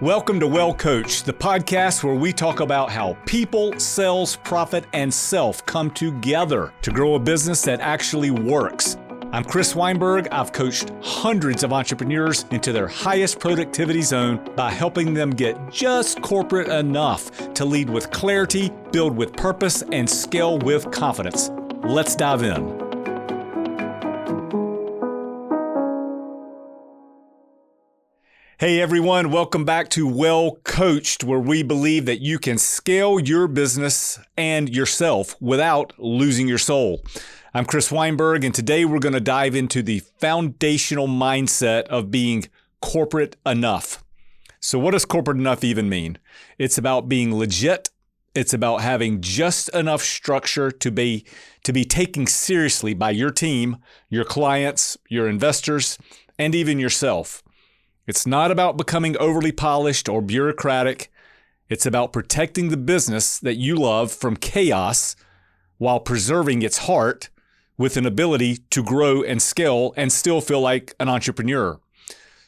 Welcome to Well Coached, the podcast where we talk about how people, sales, profit, and self come together to grow a business that actually works. I'm Chris Weinberg. I've coached hundreds of entrepreneurs into their highest productivity zone by helping them get just corporate enough to lead with clarity, build with purpose, and scale with confidence. Let's dive in. Hey everyone, welcome back to Well Coached, where we believe that you can scale your business and yourself without losing your soul. I'm Chris Weinberg, and today we're going to dive into the foundational mindset of being corporate enough. So what does corporate enough even mean? It's about being legit. It's about having just enough structure to be taken seriously by your team, your clients, your investors, and even yourself. It's not about becoming overly polished or bureaucratic. It's about protecting the business that you love from chaos while preserving its heart with an ability to grow and scale and still feel like an entrepreneur.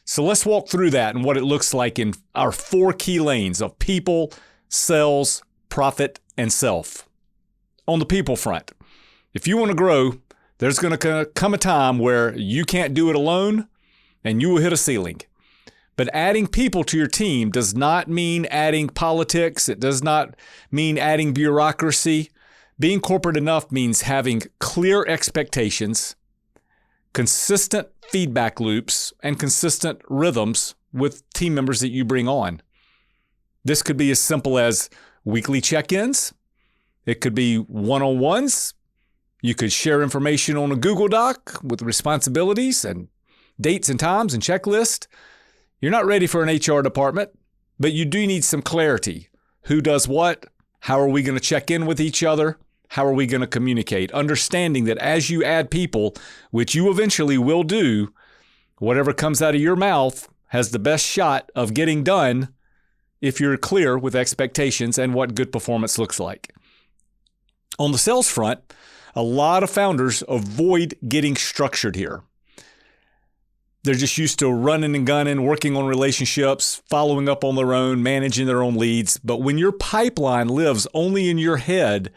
So let's walk through that and what it looks like in our 4 key lanes of people, sales, profit, and self. On the people front, if you want to grow, there's going to come a time where you can't do it alone and you will hit a ceiling. But adding people to your team does not mean adding politics. It does not mean adding bureaucracy. Being corporate enough means having clear expectations, consistent feedback loops, and consistent rhythms with team members that you bring on. This could be as simple as weekly check-ins. It could be one-on-ones. You could share information on a Google Doc with responsibilities and dates and times and checklist. You're not ready for an HR department, but you do need some clarity. Who does what? How are we going to check in with each other? How are we going to communicate? Understanding that as you add people, which you eventually will do, whatever comes out of your mouth has the best shot of getting done if you're clear with expectations and what good performance looks like. On the sales front, a lot of founders avoid getting structured here. They're just used to running and gunning, working on relationships, following up on their own, managing their own leads. But when your pipeline lives only in your head,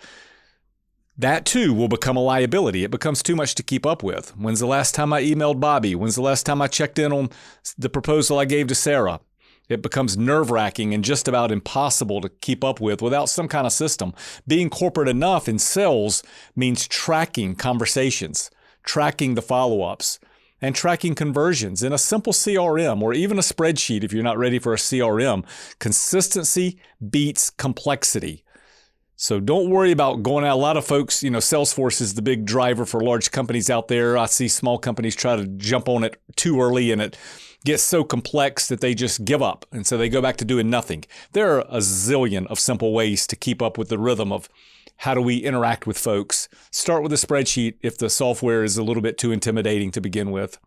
that too will become a liability. It becomes too much to keep up with. When's the last time I emailed Bobby? When's the last time I checked in on the proposal I gave to Sarah? It becomes nerve-wracking and just about impossible to keep up with without some kind of system. Being corporate enough in sales means tracking conversations, tracking the follow-ups, and tracking conversions in a simple CRM or even a spreadsheet if you're not ready for a CRM. Consistency beats complexity. So don't worry about going out. A lot of folks, Salesforce is the big driver for large companies out there. I see small companies try to jump on it too early and it gets so complex that they just give up. And so they go back to doing nothing. There are a zillion of simple ways to keep up with the rhythm of how do we interact with folks. Start with a spreadsheet if the software is a little bit too intimidating to begin with.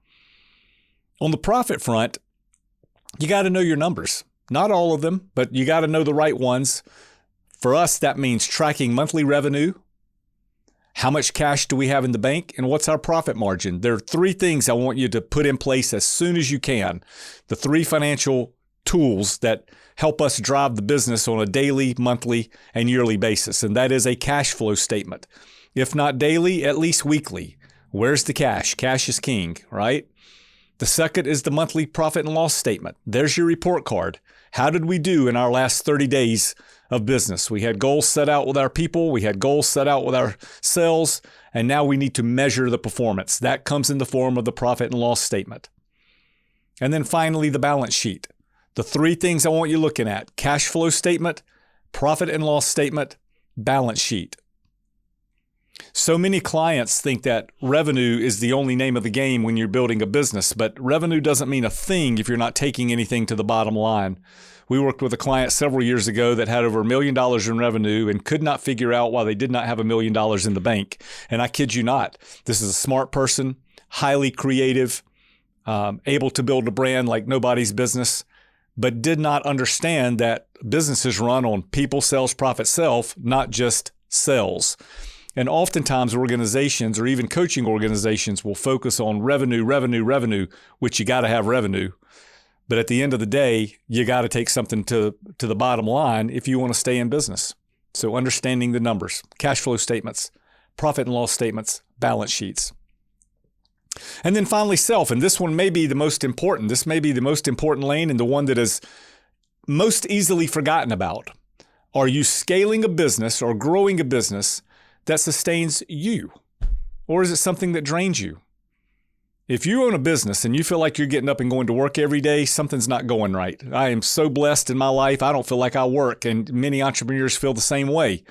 On the profit front, you got to know your numbers. Not all of them, but you got to know the right ones. For us, that means tracking monthly revenue. How much cash do we have in the bank? And what's our profit margin? There are 3 things I want you to put in place as soon as you can. The 3 financial tools that help us drive the business on a daily, monthly, and yearly basis. And that is a cash flow statement. If not daily, at least weekly. Where's the cash? Cash is king, right? The second is the monthly profit and loss statement. There's your report card. How did we do in our last 30 days of business? We had goals set out with our people. We had goals set out with our sales. And now we need to measure the performance. That comes in the form of the profit and loss statement. And then finally, the balance sheet. The 3 things I want you looking at: cash flow statement, profit and loss statement, balance sheet. So many clients think that revenue is the only name of the game when you're building a business, but revenue doesn't mean a thing if you're not taking anything to the bottom line. We worked with a client several years ago that had over $1 million in revenue and could not figure out why they did not have $1 million in the bank. And I kid you not, this is a smart person, highly creative, able to build a brand like nobody's business, but did not understand that businesses run on people, sales, profit, self, not just sales. And oftentimes organizations or even coaching organizations will focus on revenue, which you got to have revenue. But at the end of the day, you got to take something to the bottom line if you want to stay in business. So understanding the numbers, cash flow statements, profit and loss statements, balance sheets. And then finally, self. And this one may be the most important. This may be the most important lane and the one that is most easily forgotten about. Are you scaling a business or growing a business that sustains you? Or is it something that drains you? If you own a business and you feel like you're getting up and going to work every day, something's not going right. I am so blessed in my life, I don't feel like I work. And many entrepreneurs feel the same way,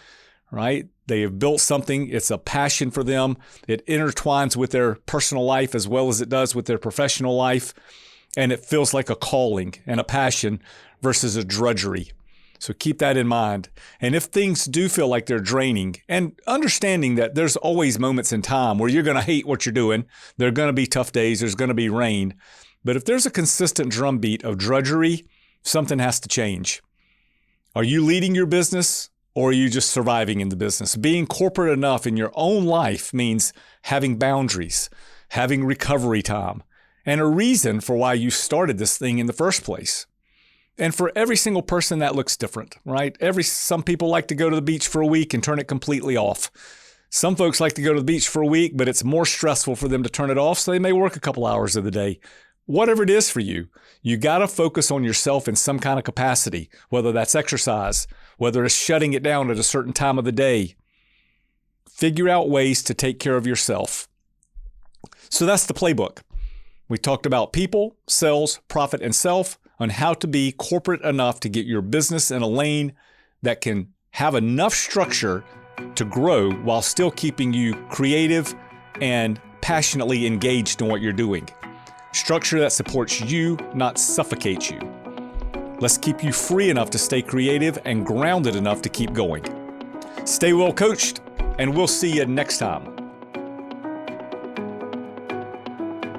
right? They have built something. It's a passion for them. It intertwines with their personal life as well as it does with their professional life. And it feels like a calling and a passion versus a drudgery. So keep that in mind. And if things do feel like they're draining, and understanding that there's always moments in time where you're going to hate what you're doing, there are going to be tough days, there's going to be rain. But if there's a consistent drumbeat of drudgery, something has to change. Are you leading your business or are you just surviving in the business? Being corporate enough in your own life means having boundaries, having recovery time, and a reason for why you started this thing in the first place. And for every single person, that looks different, right? Some people like to go to the beach for a week and turn it completely off. Some folks like to go to the beach for a week, but it's more stressful for them to turn it off, so they may work a couple hours of the day. Whatever it is for you, you got to focus on yourself in some kind of capacity, whether that's exercise, whether it's shutting it down at a certain time of the day. Figure out ways to take care of yourself. So that's the playbook. We talked about people, sales, profit, and self, on how to be corporate enough to get your business in a lane that can have enough structure to grow while still keeping you creative and passionately engaged in what you're doing. Structure that supports you, not suffocates you. Let's keep you free enough to stay creative and grounded enough to keep going. Stay well coached, and we'll see you next time.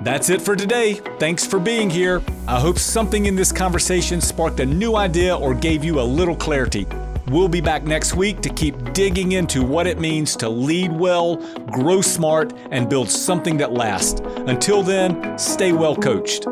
That's it for today. Thanks for being here. I hope something in this conversation sparked a new idea or gave you a little clarity. We'll be back next week to keep digging into what it means to lead well, grow smart, and build something that lasts. Until then, stay well coached.